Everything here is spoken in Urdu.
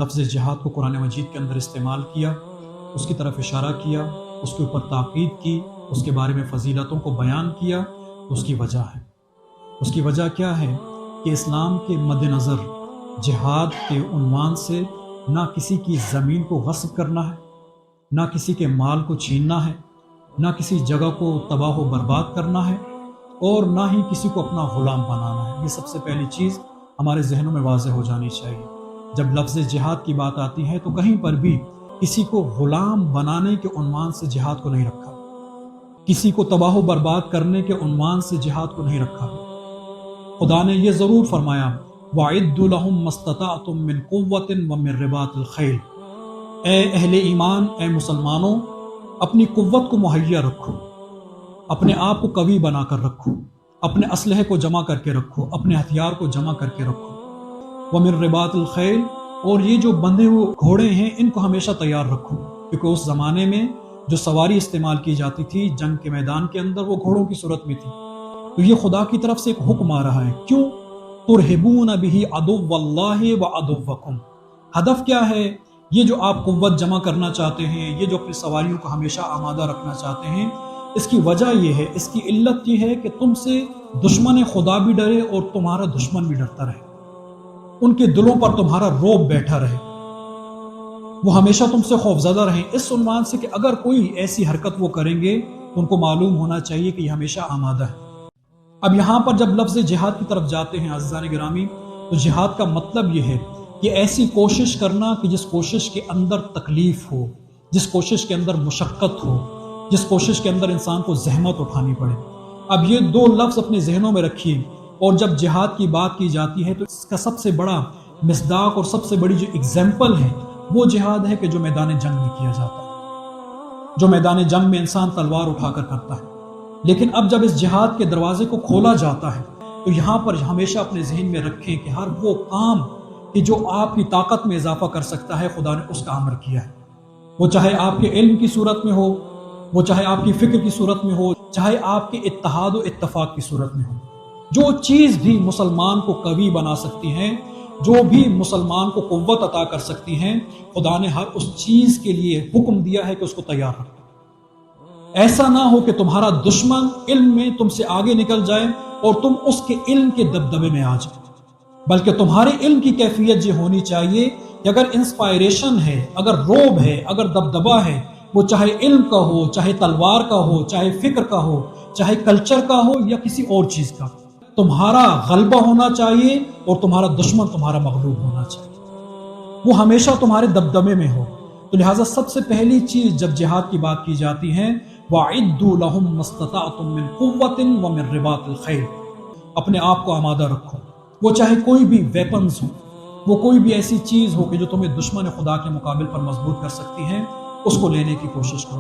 لفظ جہاد کو قرآن مجید کے اندر استعمال کیا، اس کی طرف اشارہ کیا، اس کے اوپر تاکید کی، اس کے بارے میں فضیلتوں کو بیان کیا، اس کی وجہ ہے۔ اس کی وجہ کیا ہے کہ اسلام کے مد نظر جہاد کے عنوان سے نہ کسی کی زمین کو غصب کرنا ہے، نہ کسی کے مال کو چھیننا ہے، نہ کسی جگہ کو تباہ و برباد کرنا ہے، اور نہ ہی کسی کو اپنا غلام بنانا ہے۔ یہ سب سے پہلی چیز ہمارے ذہنوں میں واضح ہو جانی چاہیے۔ جب لفظ جہاد کی بات آتی ہے تو کہیں پر بھی کسی کو غلام بنانے کے عنوان سے جہاد کو نہیں رکھا، کسی کو تباہ و برباد کرنے کے عنوان سے جہاد کو نہیں رکھا۔ خدا نے یہ ضرور فرمایا وَأَعِدُّوا لَهُم مَّا اسْتَطَعْتُم مِّن قُوَّةٍ وَمِن رِّبَاطِ الْخَيْلِ، اے اہل ایمان، اے مسلمانوں، اپنی قوت کو مہیا رکھو، اپنے آپ کو قوی بنا کر رکھو، اپنے اسلحے کو جمع کر کے رکھو، اپنے ہتھیار کو جمع کر کے رکھو۔ وَمِن رِّبَاطِ الْخَيْلِ، اور یہ جو بندھے ہوئے گھوڑے ہیں ان کو ہمیشہ تیار رکھو، کیونکہ اس زمانے میں جو سواری استعمال کی جاتی تھی جنگ کے میدان کے اندر وہ گھوڑوں کی صورت میں تھی۔ تو یہ خدا کی طرف سے ایک حکم آ رہا ہے، کیوں؟ تُرْهِبُونَ بِهِ عَدُوَّ اللَّهِ وَعَدُوَّكُمْ، ہدف کیا ہے؟ یہ جو آپ قوت جمع کرنا چاہتے ہیں، یہ جو اپنی سواریوں کو ہمیشہ آمادہ رکھنا چاہتے ہیں، اس کی وجہ یہ ہے، اس کی علت یہ ہے کہ تم سے دشمن خدا بھی ڈرے اور تمہارا دشمن بھی ڈرتا رہے، ان کے دلوں پر تمہارا رعب بیٹھا رہے، وہ ہمیشہ تم سے خوفزدہ رہیں، اس عنوان سے کہ اگر کوئی ایسی حرکت وہ کریں گے تو ان کو معلوم ہونا چاہیے کہ یہ ہمیشہ آمادہ ہے۔ اب یہاں پر جب لفظ جہاد کی طرف جاتے ہیں عزیزان گرامی، تو جہاد کا مطلب یہ ہے کہ ایسی کوشش کرنا کہ جس کوشش کے اندر تکلیف ہو، جس کوشش کے اندر مشقت ہو، جس کوشش کے اندر انسان کو زحمت اٹھانی پڑے۔ اب یہ دو لفظ اپنے ذہنوں میں رکھیے، اور جب جہاد کی بات کی جاتی ہے تو اس کا سب سے بڑا مصداق اور سب سے بڑی جو اگزامپل ہے وہ جہاد ہے کہ جو میدان جنگ میں کیا جاتا ہے، جو میدان جنگ میں انسان تلوار اٹھا کر کرتا ہے۔ لیکن اب جب اس جہاد کے دروازے کو کھولا جاتا ہے تو یہاں پر ہمیشہ اپنے ذہن میں رکھیں کہ ہر وہ کام کہ جو آپ کی طاقت میں اضافہ کر سکتا ہے خدا نے اس کا امر کیا ہے، وہ چاہے آپ کے علم کی صورت میں ہو، وہ چاہے آپ کی فکر کی صورت میں ہو، چاہے آپ کے اتحاد و اتفاق کی صورت میں ہو۔ جو چیز بھی مسلمان کو قوی بنا سکتی ہیں، جو بھی مسلمان کو قوت عطا کر سکتی ہیں، خدا نے ہر اس چیز کے لیے حکم دیا ہے کہ اس کو تیار رکھو۔ ایسا نہ ہو کہ تمہارا دشمن علم میں تم سے آگے نکل جائے اور تم اس کے علم کے دبدبے میں آ جائے، بلکہ تمہارے علم کی کیفیت یہ ہونی چاہیے کہ اگر انسپائریشن ہے، اگر روب ہے، اگر دبدبا ہے، وہ چاہے علم کا ہو، چاہے تلوار کا ہو، چاہے فکر کا ہو، چاہے کلچر کا ہو یا کسی اور چیز کا، تمہارا غلبہ ہونا چاہیے اور تمہارا دشمن تمہارا مغلوب ہونا چاہیے، وہ ہمیشہ تمہارے دبدبے میں ہو۔ تو لہٰذا سب سے پہلی چیز جب جہاد کی بات کی جاتی ہے وَأَعِدُّوا لَهُم مَّا اسْتَطَعْتُم مِّن قُوَّةٍ وَمِن رِّبَاطِ الْخَيْلِ، اپنے آپ کو آمادہ رکھو، وہ چاہے کوئی بھی ویپنز ہو، وہ کوئی بھی ایسی چیز ہو کہ جو تمہیں دشمن خدا کے مقابل پر مضبوط کر سکتی ہیں، اس کو لینے کی کوشش کرو۔